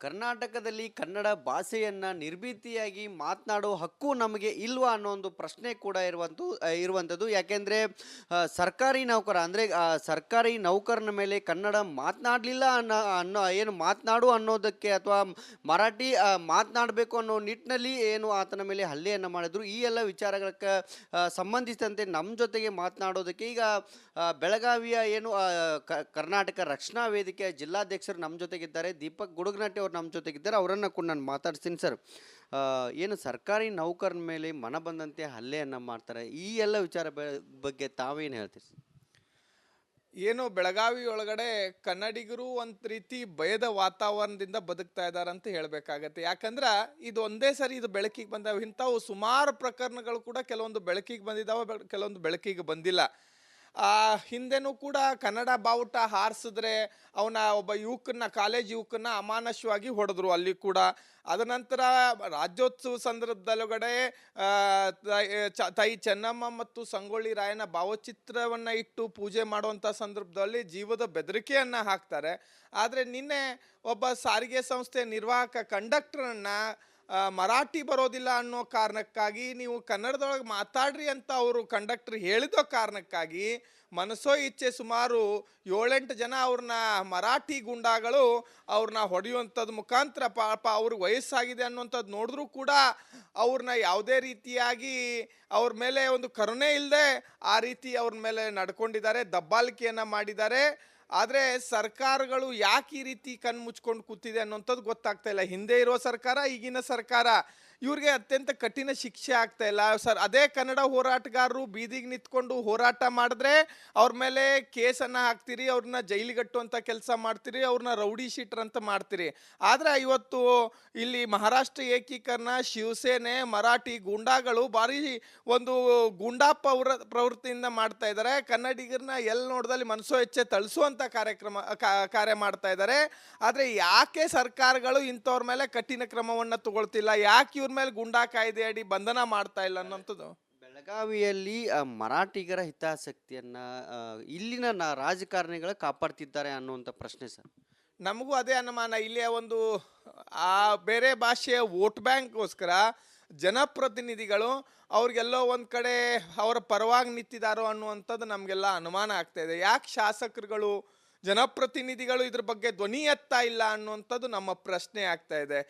ಕರ್ನಾಟಕದಲ್ಲಿ ಕನ್ನಡ ಭಾಷೆಯನ್ನ ನಿರ್ಭೀತಿಯಾಗಿ ಮಾತನಾಡೋ ಹಕ್ಕು ನಮಗೆ ಇಲ್ವಾ ಅನ್ನೋ ಒಂದು ಪ್ರಶ್ನೆ ಕೂಡ ಇರುವಂಥದ್ದು. ಯಾಕೆಂದ್ರೆ ಸರ್ಕಾರಿ ನೌಕರ ಅಂದ್ರೆ ಸರ್ಕಾರಿ ನೌಕರನ ಮೇಲೆ ಕನ್ನಡ ಮಾತನಾಡಲಿಲ್ಲ ಅನ್ನೋ ಏನು ಮಾತನಾಡು ಅನ್ನೋದಕ್ಕೆ ಅಥವಾ ಮರಾಠಿ ಮಾತನಾಡಬೇಕು ಅನ್ನೋ ನಿಟ್ಟಿನಲ್ಲಿ ಏನು ಆತನ ಮೇಲೆ ಹಲ್ಲೆಯನ್ನು ಮಾಡಿದ್ರು. ಈ ಎಲ್ಲ ವಿಚಾರಗಳಕ್ಕೆ ಸಂಬಂಧಿಸಿದಂತೆ ನಮ್ಮ ಜೊತೆಗೆ ಮಾತನಾಡೋದಕ್ಕೆ ಈಗ ಬೆಳಗಾವಿಯ ಏನು ಕರ್ನಾಟಕ ರಕ್ಷಣಾ ವೇದಿಕೆಯ ಜಿಲ್ಲಾಧ್ಯಕ್ಷರು ನಮ್ಮ ಜೊತೆಗಿದ್ದಾರೆ. ದೀಪಕ್ ಗುಡುಗನಟ್ಟಿ ಅವ್ರು ನಮ್ಮ ಜೊತೆಗಿದ್ದಾರೆ. ಅವರನ್ನು ಕೂಡ ನಾನು ಮಾತಾಡ್ತೀನಿ. ಸರ್, ಏನು ಸರ್ಕಾರಿ ನೌಕರನ ಮೇಲೆ ಮನ ಬಂದಂತೆ ಹಲ್ಲೆಯನ್ನು ಮಾಡ್ತಾರೆ, ಈ ಎಲ್ಲ ವಿಚಾರ ಬಗ್ಗೆ ತಾವೇನು ಹೇಳ್ತೀರಿ? ಏನು ಬೆಳಗಾವಿ ಒಳಗಡೆ ಕನ್ನಡಿಗರು ಒಂದು ರೀತಿ ಭಯದ ವಾತಾವರಣದಿಂದ ಬದುಕ್ತಾ ಇದ್ದಾರೆ ಅಂತ ಹೇಳಬೇಕಾಗತ್ತೆ. ಯಾಕಂದ್ರೆ ಇದು ಒಂದೇ ಸರಿ ಇದು ಬೆಳಕಿಗೆ ಬಂದಾವೆ. ಇಂಥವು ಸುಮಾರು ಪ್ರಕರಣಗಳು ಕೂಡ ಕೆಲವೊಂದು ಬೆಳಕಿಗೆ ಬಂದಿದ್ದಾವೆ, ಕೆಲವೊಂದು ಬೆಳಕಿಗೆ ಬಂದಿಲ್ಲ. ಹಿಂದೆನೂ ಕೂಡ ಕನ್ನಡ ಬಾವುಟ ಹಾರಿಸಿದ್ರೆ ಅವನ ಒಬ್ಬ ಕಾಲೇಜ್ ಯುವಕನ ಅಮಾನುಷವಾಗಿ ಹೊಡೆದ್ರು ಅಲ್ಲಿ ಕೂಡ. ಅದ ನಂತರ ರಾಜ್ಯೋತ್ಸವ ಸಂದರ್ಭದೊಳಗಡೆ ತಾಯಿ ಚೆನ್ನಮ್ಮ ಮತ್ತು ಸಂಗೊಳ್ಳಿ ರಾಯನ ಭಾವಚಿತ್ರವನ್ನು ಇಟ್ಟು ಪೂಜೆ ಮಾಡುವಂಥ ಸಂದರ್ಭದಲ್ಲಿ ಜೀವದ ಬೆದರಿಕೆಯನ್ನು ಹಾಕ್ತಾರೆ. ಆದರೆ ನಿನ್ನೆ ಒಬ್ಬ ಸಾರಿಗೆ ಸಂಸ್ಥೆ ನಿರ್ವಾಹಕ ಕಂಡಕ್ಟರನ್ನು ಮರಾಠಿ ಬರೋದಿಲ್ಲ ಅನ್ನೋ ಕಾರಣಕ್ಕಾಗಿ ನೀವು ಕನ್ನಡದೊಳಗೆ ಮಾತಾಡ್ರಿ ಅಂತ ಅವರು ಕಂಡಕ್ಟರ್ ಹೇಳಿದ ಕಾರಣಕ್ಕಾಗಿ ಮನಸೋ ಇಚ್ಛೆ ಸುಮಾರು 7-8 ಜನ ಅವ್ರನ್ನ ಮರಾಠಿ ಗುಂಡಾಗಳು ಅವ್ರನ್ನ ಹೊಡೆಯುವಂಥದ್ದು ಮುಖಾಂತರ ಪಾಪ ಅವ್ರಿಗೆ ವಯಸ್ಸಾಗಿದೆ ಅನ್ನುವಂಥದ್ದು ನೋಡಿದ್ರೂ ಕೂಡ ಅವ್ರನ್ನ ಯಾವುದೇ ರೀತಿಯಾಗಿ ಅವ್ರ ಮೇಲೆ ಒಂದು ಕರುಣೆ ಇಲ್ಲದೆ ಆ ರೀತಿ ಅವ್ರ ಮೇಲೆ ನಡ್ಕೊಂಡಿದ್ದಾರೆ, ದಬ್ಬಾಳಿಕೆಯನ್ನು ಮಾಡಿದ್ದಾರೆ. ಆದರೆ ಸರ್ಕಾರಗಳು ಯಾಕೆ ಈ ರೀತಿ ಕಣ್ಣು ಮುಚ್ಕೊಂಡು ಕೂತಿದೆ ಅನ್ನೋಂಥದ್ದು ಗೊತ್ತಾಗ್ತಾ ಇಲ್ಲ. ಹಿಂದೆ ಇರೋ ಸರ್ಕಾರ, ಈಗಿನ ಸರ್ಕಾರ, ಇವ್ರಿಗೆ ಅತ್ಯಂತ ಕಠಿಣ ಶಿಕ್ಷೆ ಆಗ್ತಾ ಇಲ್ಲ ಸರ್. ಅದೇ ಕನ್ನಡ ಹೋರಾಟಗಾರರು ಬೀದಿಗೆ ನಿಂತ್ಕೊಂಡು ಹೋರಾಟ ಮಾಡಿದ್ರೆ ಅವ್ರ ಮೇಲೆ ಕೇಸನ್ನು ಹಾಕ್ತೀರಿ, ಅವ್ರನ್ನ ಜೈಲಿಗಟ್ಟುವಂಥ ಕೆಲಸ ಮಾಡ್ತೀರಿ, ಅವ್ರನ್ನ ರೌಡಿ ಶೀಟರ್ ಅಂತ ಮಾಡ್ತೀರಿ. ಆದರೆ ಇವತ್ತು ಇಲ್ಲಿ ಮಹಾರಾಷ್ಟ್ರ ಏಕೀಕರಣ, ಶಿವಸೇನೆ, ಮರಾಠಿ ಗೂಂಡಾಗಳು ಭಾರಿ ಒಂದು ಗೂಂಡಾ ಪ್ರವೃತ್ತಿಯಿಂದ ಮಾಡ್ತಾ ಇದ್ದಾರೆ. ಕನ್ನಡಿಗರನ್ನ ಎಲ್ಲಿ ನೋಡ್ದಲ್ಲಿ ಮನಸೋ ಇಚ್ಛೆ ಥಳಿಸುವಂಥ ಕಾರ್ಯ ಮಾಡ್ತಾ ಇದ್ದಾರೆ. ಆದರೆ ಯಾಕೆ ಸರ್ಕಾರಗಳು ಇಂಥವ್ರ ಮೇಲೆ ಕಠಿಣ ಕ್ರಮವನ್ನು ತಗೊಳ್ತಿಲ್ಲ? ಯಾಕೆ ಇವ್ರ ಮೇಲೆ ಗುಂಡಾ ಕಾಯ್ದೆ ಅಡಿ ಬಂಧನ ಮಾಡ್ತಾ ಇಲ್ಲ ಅನ್ನೋಂಥದ್ದು. ಬೆಳಗಾವಿಯಲ್ಲಿ ಮರಾಠಿಗರ ಹಿತಾಸಕ್ತಿಯನ್ನ ಇಲ್ಲಿನ ರಾಜಕಾರಣಿಗಳು ಕಾಪಾಡ್ತಿದ್ದಾರೆ ಅನ್ನುವಂಥ ಪ್ರಶ್ನೆ ಸರ್. ನಮಗೂ ಅದೇ ಅನುಮಾನ. ಇಲ್ಲಿಯ ಒಂದು ಬೇರೆ ಭಾಷೆಯ ವೋಟ್ ಬ್ಯಾಂಕ್ಗೋಸ್ಕರ ಜನಪ್ರತಿನಿಧಿಗಳು ಅವ್ರಿಗೆಲ್ಲೋ ಒಂದು ಕಡೆ ಅವರ ಪರವಾಗಿ ನಿಂತಿದ್ದಾರೋ ಅನ್ನುವಂಥದ್ದು ನಮಗೆಲ್ಲ ಅನುಮಾನ ಆಗ್ತಾ ಇದೆ. ಯಾಕೆ ಶಾಸಕರುಗಳು, ಜನಪ್ರತಿನಿಧಿಗಳು ಇದ್ರ ಬಗ್ಗೆ ಧ್ವನಿ ಎತ್ತಾ ಇಲ್ಲ ಅನ್ನುವಂಥದ್ದು ನಮ್ಮ ಪ್ರಶ್ನೆ ಆಗ್ತಾ ಇದೆ.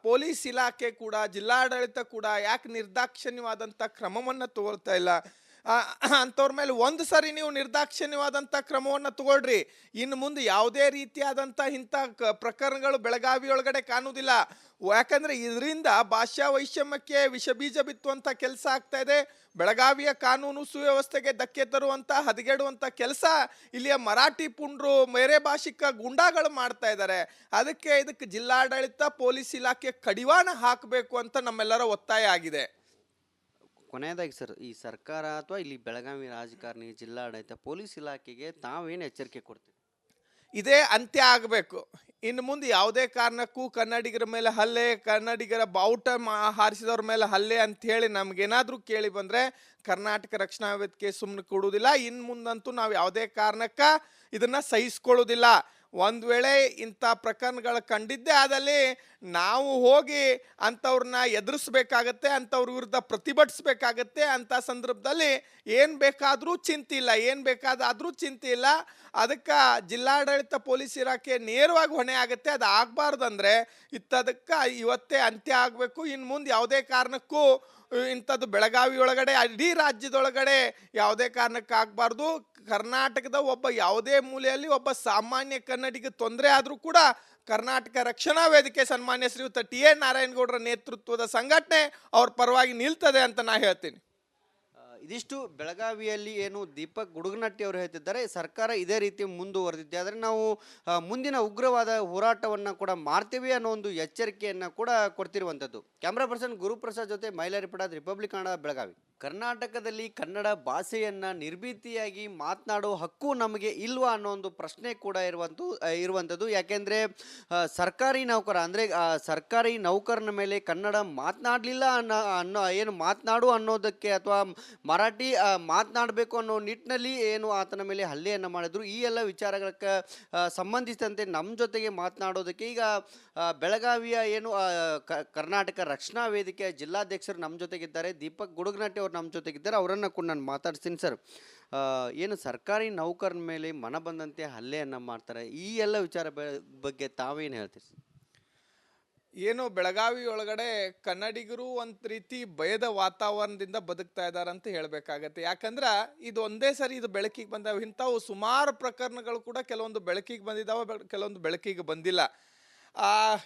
ಪೊಲೀಸ್ ಇಲಾಖೆ ಕೂಡ, ಜಿಲ್ಲಾಡಳಿತ ಕೂಡ ಯಾಕೆ ನಿರ್ದಾಕ್ಷಿಣ್ಯವಾದಂಥ ಕ್ರಮವನ್ನು ತಗೊಳ್ತಾ ಇಲ್ಲ? ಅಂಥವ್ರ ಮೇಲೆ ಒಂದು ಸರಿ ನೀವು ನಿರ್ದಾಕ್ಷಿಣ್ಯವಾದಂಥ ಕ್ರಮವನ್ನು ತಗೊಳ್ರಿ. ಇನ್ನು ಮುಂದೆ ಯಾವುದೇ ರೀತಿಯಾದಂಥ ಇಂಥ ಪ್ರಕರಣಗಳು ಬೆಳಗಾವಿ ಒಳಗಡೆ ಕಾಣುವುದಿಲ್ಲ. ಯಾಕಂದರೆ ಇದರಿಂದ ಭಾಷಾ ವೈಷಮ್ಯಕ್ಕೆ ವಿಷಬೀಜ ಬಿತ್ತುವಂಥ ಕೆಲಸ ಆಗ್ತಾ ಇದೆ. ಬೆಳಗಾವಿಯ ಕಾನೂನು ಸುವ್ಯವಸ್ಥೆಗೆ ಧಕ್ಕೆ ತರುವಂಥ, ಹದಗೆಡುವಂಥ ಕೆಲಸ ಇಲ್ಲಿಯ ಮರಾಠಿ ಪುಂಡ್ರು, ಬೇರೆ ಭಾಷಿಕ ಗುಂಡಾಗಳು ಮಾಡ್ತಾ ಇದ್ದಾರೆ. ಇದಕ್ಕೆ ಜಿಲ್ಲಾಡಳಿತ, ಪೊಲೀಸ್ ಇಲಾಖೆ ಕಡಿವಾಣ ಹಾಕಬೇಕು ಅಂತ ನಮ್ಮೆಲ್ಲರ ಒತ್ತಾಯ ಆಗಿದೆ. ಕೊನೆಯದಾಗಿ ಸರ್, ಈ ಸರ್ಕಾರ ಅಥವಾ ಇಲ್ಲಿ ಬೆಳಗಾವಿ ರಾಜಕಾರಣಿ, ಜಿಲ್ಲಾಡಳಿತ, ಪೊಲೀಸ್ ಇಲಾಖೆಗೆ ತಾವೇನು ಎಚ್ಚರಿಕೆ ಕೊಡ್ತೀವಿ? ಇದೇ ಅಂತ್ಯ ಆಗಬೇಕು. ಇನ್ನು ಮುಂದೆ ಯಾವುದೇ ಕಾರಣಕ್ಕೂ ಕನ್ನಡಿಗರ ಮೇಲೆ ಹಲ್ಲೆ, ಕನ್ನಡಿಗರ ಬಾವುಟ ಹಾರಿಸಿದವ್ರ ಮೇಲೆ ಹಲ್ಲೆ ಅಂತ ಹೇಳಿ ನಮಗೇನಾದರೂ ಕೇಳಿ ಬಂದರೆ ಕರ್ನಾಟಕ ರಕ್ಷಣಾ ವೇದಿಕೆ ಸುಮ್ಮನೆ ಕೊಡುವುದಿಲ್ಲ. ಇನ್ನು ಮುಂದಂತೂ ನಾವು ಯಾವುದೇ ಕಾರಣಕ್ಕ ಇದನ್ನು ಸಹಿಸ್ಕೊಳ್ಳೋದಿಲ್ಲ. ಒಂದು ವೇಳೆ ಇಂಥ ಪ್ರಕರಣಗಳು ಕಂಡಿದ್ದೇ ಆದಲ್ಲಿ ನಾವು ಹೋಗಿ ಅಂಥವ್ರನ್ನ ಎದುರಿಸ್ಬೇಕಾಗತ್ತೆ, ಅಂಥವ್ರ ವಿರುದ್ಧ ಪ್ರತಿಭಟಿಸ್ಬೇಕಾಗತ್ತೆ. ಅಂಥ ಸಂದರ್ಭದಲ್ಲಿ ಏನು ಬೇಕಾದರೂ ಚಿಂತೆ ಇಲ್ಲ, ಅದಕ್ಕೆ ಜಿಲ್ಲಾಡಳಿತ, ಪೊಲೀಸ್ ಇಲಾಖೆ ನೇರವಾಗಿ ಹೊಣೆ ಆಗುತ್ತೆ. ಅದು ಆಗಬಾರ್ದಂದ್ರೆ ಅದಕ್ಕೆ ಇವತ್ತೇ ಅಂತ್ಯ ಆಗಬೇಕು. ಇನ್ನು ಮುಂದೆ ಯಾವುದೇ ಕಾರಣಕ್ಕೂ ಇಂಥದ್ದು ಬೆಳಗಾವಿ ಒಳಗಡೆ, ಇಡೀ ರಾಜ್ಯದೊಳಗಡೆ ಯಾವುದೇ ಕಾರಣಕ್ಕೆ ಆಗಬಾರ್ದು. ಕರ್ನಾಟಕದ ಒಬ್ಬ ಯಾವುದೇ ಮೂಲೆಯಲ್ಲಿ ಒಬ್ಬ ಸಾಮಾನ್ಯ ಕನ್ನಡಿಗ ತೊಂದರೆ ಆದರೂ ಕೂಡ ಕರ್ನಾಟಕ ರಕ್ಷಣಾ ವೇದಿಕೆ ಸನ್ಮಾನ್ಯ ಶ್ರೀಯುತ ಟಿ.ಎ. ನಾರಾಯಣಗೌಡರ ನೇತೃತ್ವದ ಸಂಘಟನೆ ಅವ್ರ ಪರವಾಗಿ ನಿಲ್ತದೆ ಅಂತ ನಾ ಹೇಳ್ತೀನಿ. ಇದಿಷ್ಟು ಬೆಳಗಾವಿಯಲ್ಲಿ ಏನು ದೀಪಕ್ ಗುಡುಗನಟ್ಟಿ ಅವರು ಹೇಳ್ತಿದ್ದಾರೆ. ಸರ್ಕಾರ ಇದೇ ರೀತಿ ಮುಂದುವರೆದಿದೆ, ಆದರೆ ನಾವು ಮುಂದಿನ ಉಗ್ರವಾದ ಹೋರಾಟವನ್ನು ಕೂಡ ಮಾಡ್ತೀವಿ ಅನ್ನೋ ಒಂದು ಎಚ್ಚರಿಕೆಯನ್ನು ಕೂಡ ಕೊಡ್ತಿರುವಂಥದ್ದು. ಕ್ಯಾಮ್ರಾ ಪರ್ಸನ್ ಗುರುಪ್ರಸಾದ್ ಜೊತೆ ಮೈಲಾರಿ ಪಡಾದ್, ರಿಪಬ್ಲಿಕ್ ಕನ್ನಡ, ಬೆಳಗಾವಿ. ಕರ್ನಾಟಕದಲ್ಲಿ ಕನ್ನಡ ಭಾಷೆಯನ್ನ ನಿರ್ಭೀತಿಯಾಗಿ ಮಾತನಾಡೋ ಹಕ್ಕು ನಮಗೆ ಇಲ್ವಾ ಅನ್ನೋ ಒಂದು ಪ್ರಶ್ನೆ ಕೂಡ ಇರುವಂಥದ್ದು. ಯಾಕೆಂದ್ರೆ ಸರ್ಕಾರಿ ನೌಕರ ಅಂದ್ರೆ ಸರ್ಕಾರಿ ನೌಕರನ ಮೇಲೆ ಕನ್ನಡ ಮಾತನಾಡಲಿಲ್ಲ ಅನ್ನೋ ಏನು ಮಾತನಾಡು ಅನ್ನೋದಕ್ಕೆ ಅಥವಾ ಮರಾಠಿ ಮಾತನಾಡಬೇಕು ಅನ್ನೋ ನಿಟ್ಟಿನಲ್ಲಿ ಏನು ಆತನ ಮೇಲೆ ಹಲ್ಲೆಯನ್ನು ಮಾಡಿದ್ರು. ಈ ಎಲ್ಲ ವಿಚಾರಗಳಿಗೆ ಸಂಬಂಧಿಸಿದಂತೆ ನಮ್ಮ ಜೊತೆಗೆ ಮಾತನಾಡೋದಕ್ಕೆ ಈಗ ಬೆಳಗಾವಿಯ ಏನು ಕರ್ನಾಟಕ ರಕ್ಷಣಾ ವೇದಿಕೆಯ ಜಿಲ್ಲಾಧ್ಯಕ್ಷರು ನಮ್ಮ ಜೊತೆಗಿದ್ದಾರೆ. ದೀಪಕ್ ಗುಡುಗನಟ್ಟಿ ಅವರು ನಮ್ಮ ಜೊತೆಗಿದ್ದಾರೆ. ಅವರನ್ನು ಕೂಡ ನಾನು ಮಾತಾಡ್ತೀನಿ. ಸರ್, ಏನು ಸರ್ಕಾರಿ ನೌಕರನ ಮೇಲೆ ಮನ ಬಂದಂತೆ ಹಲ್ಲೆಯನ್ನು ಮಾಡ್ತಾರೆ, ಈ ಎಲ್ಲ ವಿಚಾರ ಬಗ್ಗೆ ತಾವೇನು ಹೇಳ್ತೀರಿ? ಏನು ಬೆಳಗಾವಿ ಒಳಗಡೆ ಕನ್ನಡಿಗರು ಒಂದ್ ರೀತಿ ಭಯದ ವಾತಾವರಣದಿಂದ ಬದುಕ್ತಾ ಇದ್ದಾರೆ ಅಂತ ಹೇಳ್ಬೇಕಾಗತ್ತೆ. ಯಾಕಂದ್ರ ಇದು ಒಂದೇ ಸರಿ ಇದು ಬೆಳಕಿಗೆ ಬಂದಾವ. ಇಂಥವು ಸುಮಾರು ಪ್ರಕರಣಗಳು ಕೂಡ ಕೆಲವೊಂದು ಬೆಳಕಿಗೆ ಬಂದಿದ್ದಾವೆ, ಕೆಲವೊಂದು ಬೆಳಕಿಗೆ ಬಂದಿಲ್ಲ.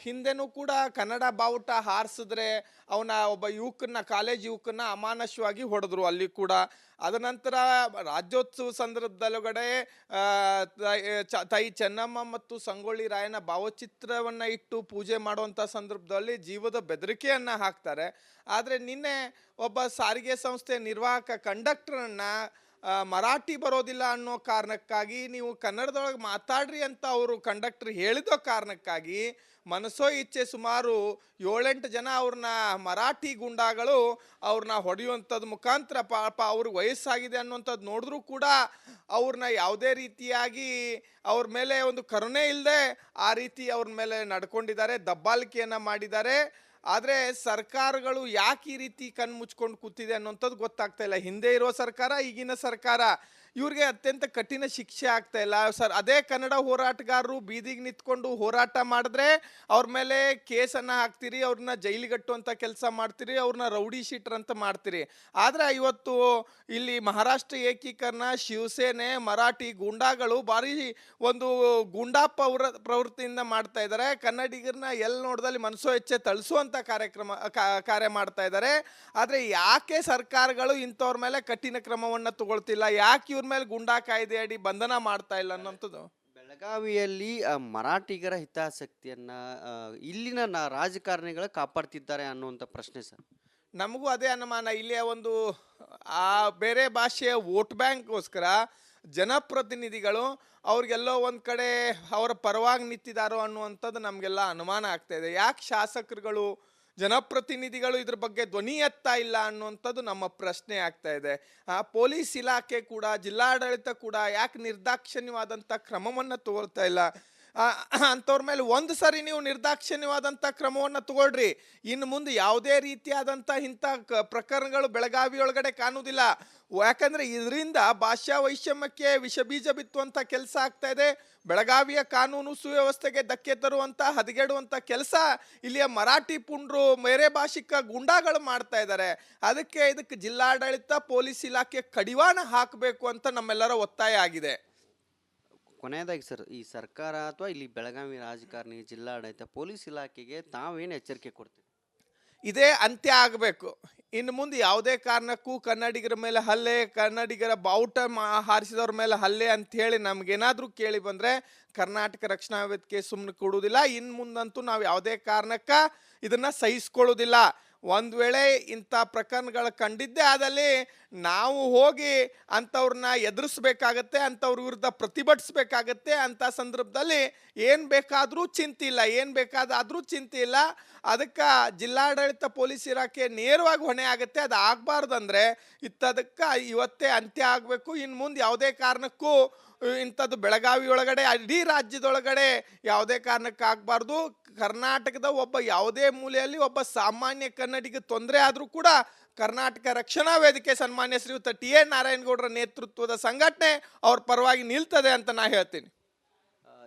ಹಿಂದೆನೂ ಕೂಡ ಕನ್ನಡ ಬಾವುಟ ಹಾರಿಸಿದ್ರೆ ಅವನ ಒಬ್ಬ ಯುವಕನ್ನ, ಕಾಲೇಜ್ ಯುವಕನ್ನ ಅಮಾನುಷವಾಗಿ ಹೊಡೆದ್ರು ಅಲ್ಲಿ ಕೂಡ. ಅದ ನಂತರ ರಾಜ್ಯೋತ್ಸವ ಸಂದರ್ಭದೊಳಗಡೆ ತಾಯಿ ಚೆನ್ನಮ್ಮ ಮತ್ತು ಸಂಗೊಳ್ಳಿ ರಾಯನ ಭಾವಚಿತ್ರವನ್ನ ಇಟ್ಟು ಪೂಜೆ ಮಾಡುವಂಥ ಸಂದರ್ಭದಲ್ಲಿ ಜೀವದ ಬೆದರಿಕೆಯನ್ನ ಹಾಕ್ತಾರೆ. ಆದರೆ ನಿನ್ನೆ ಒಬ್ಬ ಸಾರಿಗೆ ಸಂಸ್ಥೆ ನಿರ್ವಾಹಕ ಕಂಡಕ್ಟರನ್ನ ಮರಾಠಿ ಬರೋದಿಲ್ಲ ಅನ್ನೋ ಕಾರಣಕ್ಕಾಗಿ ನೀವು ಕನ್ನಡದೊಳಗೆ ಮಾತಾಡ್ರಿ ಅಂತ ಅವರು ಕಂಡಕ್ಟರ್ ಹೇಳಿದ ಕಾರಣಕ್ಕಾಗಿ ಮನಸೋ ಇಚ್ಛೆ ಸುಮಾರು 7-8 ಜನ ಅವ್ರನ್ನ ಮರಾಠಿ ಗುಂಡಾಗಳು ಅವ್ರನ್ನ ಹೊಡೆಯುವಂಥದ್ದು ಮುಖಾಂತರ ಪಾಪ ಅವ್ರಿಗೆ ವಯಸ್ಸಾಗಿದೆ ಅನ್ನುವಂಥದ್ದು ನೋಡಿದ್ರೂ ಕೂಡ ಅವ್ರನ್ನ ಯಾವುದೇ ರೀತಿಯಾಗಿ ಅವ್ರ ಮೇಲೆ ಒಂದು ಕರುಣೆ ಇಲ್ಲದೆ ಆ ರೀತಿ ಅವ್ರ ಮೇಲೆ ನಡ್ಕೊಂಡಿದ್ದಾರೆ, ದಬ್ಬಾಳಿಕೆಯನ್ನು ಮಾಡಿದ್ದಾರೆ. ಆದರೆ ಸರ್ಕಾರಗಳು ಯಾಕೆ ಈ ರೀತಿ ಕಣ್ಣು ಮುಚ್ಕೊಂಡು ಕೂತಿದೆ ಅನ್ನೋಂಥದ್ದು ಗೊತ್ತಾಗ್ತಾ ಇಲ್ಲ. ಹಿಂದೆ ಇರೋ ಸರ್ಕಾರ, ಈಗಿನ ಸರ್ಕಾರ ಇವ್ರಿಗೆ ಅತ್ಯಂತ ಕಠಿಣ ಶಿಕ್ಷೆ ಆಗ್ತಾ ಇಲ್ಲ ಸರ್. ಅದೇ ಕನ್ನಡ ಹೋರಾಟಗಾರರು ಬೀದಿಗೆ ನಿಂತ್ಕೊಂಡು ಹೋರಾಟ ಮಾಡಿದ್ರೆ ಅವ್ರ ಮೇಲೆ ಕೇಸನ್ನು ಹಾಕ್ತೀರಿ, ಅವ್ರನ್ನ ಜೈಲಿಗಟ್ಟುವಂಥ ಕೆಲಸ ಮಾಡ್ತೀರಿ, ಅವ್ರನ್ನ ರೌಡಿ ಶೀಟರ್ ಅಂತ ಮಾಡ್ತೀರಿ. ಆದರೆ ಇವತ್ತು ಇಲ್ಲಿ ಮಹಾರಾಷ್ಟ್ರ ಏಕೀಕರಣ, ಶಿವಸೇನೆ, ಮರಾಠಿ ಗೂಂಡಾಗಳು ಭಾರಿ ಒಂದು ಗೂಂಡಾ ಪ್ರವೃತ್ತಿಯಿಂದ ಮಾಡ್ತಾ ಇದ್ದಾರೆ. ಕನ್ನಡಿಗರನ್ನ ಎಲ್ಲಿ ನೋಡ್ದಲ್ಲಿ ಮನಸೋ ಇಚ್ಛೆ ಥಳಿಸುವಂಥ ಕಾರ್ಯ ಮಾಡ್ತಾ ಇದ್ದಾರೆ. ಆದರೆ ಯಾಕೆ ಸರ್ಕಾರಗಳು ಇಂಥವ್ರ ಮೇಲೆ ಕಠಿಣ ಕ್ರಮವನ್ನು ತಗೊಳ್ತಿಲ್ಲ, ಯಾಕೆ ಇವ್ರ ಮೇಲೆ ಗುಂಡಾ ಕಾಯ್ದೆ ಅಡಿ ಬಂಧನ ಮಾಡ್ತಾ ಇಲ್ಲ ಅನ್ನೋಂಥದ್ದು? ಬೆಳಗಾವಿಯಲ್ಲಿ ಮರಾಠಿಗರ ಹಿತಾಸಕ್ತಿಯನ್ನ ಇಲ್ಲಿನ ರಾಜಕಾರಣಿಗಳು ಕಾಪಾಡ್ತಿದ್ದಾರೆ ಅನ್ನುವಂಥ ಪ್ರಶ್ನೆ ಸರ್. ನಮಗೂ ಅದೇ ಅನುಮಾನ. ಇಲ್ಲಿಯ ಒಂದು ಬೇರೆ ಭಾಷೆಯ ವೋಟ್ ಬ್ಯಾಂಕ್ಗೋಸ್ಕರ ಜನಪ್ರತಿನಿಧಿಗಳು ಅವ್ರಿಗೆಲ್ಲೋ ಒಂದು ಕಡೆ ಅವರ ಪರವಾಗಿ ನಿಂತಿದ್ದಾರೋ ಅನ್ನುವಂಥದ್ದು ನಮಗೆಲ್ಲ ಅನುಮಾನ ಆಗ್ತಾ ಇದೆ. ಯಾಕೆ ಶಾಸಕರುಗಳು, ಜನಪ್ರತಿನಿಧಿಗಳು ಇದ್ರ ಬಗ್ಗೆ ಧ್ವನಿ ಎತ್ತಾ ಇಲ್ಲ ಅನ್ನುವಂಥದ್ದು ನಮ್ಮ ಪ್ರಶ್ನೆ ಆಗ್ತಾ ಇದೆ. ಪೊಲೀಸ್ ಇಲಾಖೆ ಕೂಡ, ಜಿಲ್ಲಾಡಳಿತ ಕೂಡ ಯಾಕೆ ನಿರ್ದಾಕ್ಷಿಣ್ಯವಾದಂಥ ಕ್ರಮವನ್ನು ತಗೊಳ್ತಾ ಇಲ್ಲ? ಅಂಥವ್ರ ಮೇಲೆ ಒಂದು ಸರಿ ನೀವು ನಿರ್ದಾಕ್ಷಿಣ್ಯವಾದಂಥ ಕ್ರಮವನ್ನು ತಗೊಳ್ರಿ, ಇನ್ನು ಮುಂದೆ ಯಾವುದೇ ರೀತಿಯಾದಂಥ ಇಂಥ ಪ್ರಕರಣಗಳು ಬೆಳಗಾವಿ ಒಳಗಡೆ ಕಾಣುವುದಿಲ್ಲ. ಯಾಕಂದರೆ ಇದರಿಂದ ಭಾಷಾ ವೈಷಮ್ಯಕ್ಕೆ ವಿಷಬೀಜ ಬಿತ್ತುವಂಥ ಕೆಲಸ ಆಗ್ತಾ ಇದೆ. ಬೆಳಗಾವಿಯ ಕಾನೂನು ಸುವ್ಯವಸ್ಥೆಗೆ ಧಕ್ಕೆ ತರುವಂಥ, ಹದಗೆಡುವಂಥ ಕೆಲಸ ಇಲ್ಲಿಯ ಮರಾಠಿ ಪುಂಡ್ರು, ಬೇರೆ ಭಾಷಿಕ ಗುಂಡಾಗಳು ಮಾಡ್ತಾ ಇದ್ದಾರೆ. ಇದಕ್ಕೆ ಜಿಲ್ಲಾಡಳಿತ, ಪೊಲೀಸ್ ಇಲಾಖೆ ಕಡಿವಾಣ ಹಾಕಬೇಕು ಅಂತ ನಮ್ಮೆಲ್ಲರ ಒತ್ತಾಯ ಆಗಿದೆ. ಕೊನೆಯದಾಗಿ ಸರ್, ಈ ಸರ್ಕಾರ ಅಥವಾ ಇಲ್ಲಿ ಬೆಳಗಾವಿ ರಾಜಕಾರಣಿ, ಜಿಲ್ಲಾಡಳಿತ, ಪೊಲೀಸ್ ಇಲಾಖೆಗೆ ತಾವೇನು ಎಚ್ಚರಿಕೆ ಕೊಡ್ತೀವಿ? ಇದೇ ಅಂತ್ಯ ಆಗಬೇಕು. ಇನ್ನು ಮುಂದೆ ಯಾವುದೇ ಕಾರಣಕ್ಕೂ ಕನ್ನಡಿಗರ ಮೇಲೆ ಹಲ್ಲೆ, ಕನ್ನಡಿಗರ ಬಾವುಟ ಹಾರಿಸಿದವ್ರ ಮೇಲೆ ಹಲ್ಲೆ ಅಂಥೇಳಿ ನಮಗೇನಾದರೂ ಕೇಳಿ ಬಂದರೆ ಕರ್ನಾಟಕ ರಕ್ಷಣಾ ವೇದಿಕೆ ಸುಮ್ಮನೆ ಕೊಡುವುದಿಲ್ಲ. ಇನ್ನು ಮುಂದಂತೂ ನಾವು ಯಾವುದೇ ಕಾರಣಕ್ಕೆ ಇದನ್ನು ಸಹಿಸ್ಕೊಳ್ಳೋದಿಲ್ಲ. ಒಂದು ವೇಳೆ ಇಂಥ ಪ್ರಕರಣಗಳು ಕಂಡಿದ್ದೇ ಆದಲ್ಲಿ ನಾವು ಹೋಗಿ ಅಂಥವ್ರನ್ನ ಎದುರಿಸ್ಬೇಕಾಗತ್ತೆ, ಅಂಥವ್ರ ವಿರುದ್ಧ ಪ್ರತಿಭಟಿಸ್ಬೇಕಾಗತ್ತೆ. ಅಂಥ ಸಂದರ್ಭದಲ್ಲಿ ಏನು ಬೇಕಾದರೂ ಚಿಂತೆ ಇಲ್ಲ, ಅದಕ್ಕೆ ಜಿಲ್ಲಾಡಳಿತ, ಪೊಲೀಸ್ ಇಲಾಖೆ ನೇರವಾಗಿ ಹೊಣೆ ಆಗುತ್ತೆ. ಅದು ಆಗಬಾರ್ದಂದ್ರೆ ಅದಕ್ಕೆ ಇವತ್ತೇ ಅಂತ್ಯ ಆಗಬೇಕು. ಇನ್ನು ಮುಂದೆ ಯಾವುದೇ ಕಾರಣಕ್ಕೂ ಇಂಥದ್ದು ಬೆಳಗಾವಿ ಒಳಗಡೆ, ಇಡೀ ರಾಜ್ಯದೊಳಗಡೆ ಯಾವುದೇ ಕಾರಣಕ್ಕೆ ಆಗಬಾರ್ದು. ಕರ್ನಾಟಕದ ಒಬ್ಬ ಯಾವುದೇ ಮೂಲೆಯಲ್ಲಿ ಒಬ್ಬ ಸಾಮಾನ್ಯ ಕನ್ನಡಿಗ ತೊಂದರೆ ಆದರೂ ಕೂಡ ಕರ್ನಾಟಕ ರಕ್ಷಣಾ ವೇದಿಕೆ ಸನ್ಮಾನ್ಯ ಶ್ರೀಯುತ ಟಿ.ಎ. ನಾರಾಯಣಗೌಡರ ನೇತೃತ್ವದ ಸಂಘಟನೆ ಅವ್ರ ಪರವಾಗಿ ನಿಲ್ತದೆ ಅಂತ ನಾ ಹೇಳ್ತೀನಿ.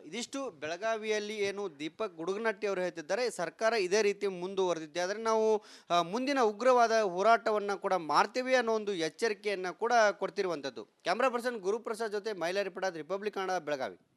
ಇದಿಷ್ಟು ಬೆಳಗಾವಿಯಲ್ಲಿ ಏನು ದೀಪಕ್ ಗುಡುಗನಟ್ಟಿ ಅವರು ಹೇಳ್ತಿದ್ದಾರೆ. ಸರ್ಕಾರ ಇದೇ ರೀತಿ ಮುಂದುವರೆದಿದೆ ಆದರೆ ನಾವು ಮುಂದಿನ ಉಗ್ರವಾದ ಹೋರಾಟವನ್ನು ಕೂಡ ಮಾಡ್ತೀವಿ ಅನ್ನೋ ಒಂದು ಎಚ್ಚರಿಕೆಯನ್ನು ಕೂಡ ಕೊಡ್ತಿರುವಂಥದ್ದು. ಕ್ಯಾಮ್ರಾ ಪರ್ಸನ್ ಗುರುಪ್ರಸಾದ್ ಜೊತೆ ಮೈಲಾರಿ ಪಡಾದ್, ರಿಪಬ್ಲಿಕ್ ಕನ್ನಡ, ಬೆಳಗಾವಿ.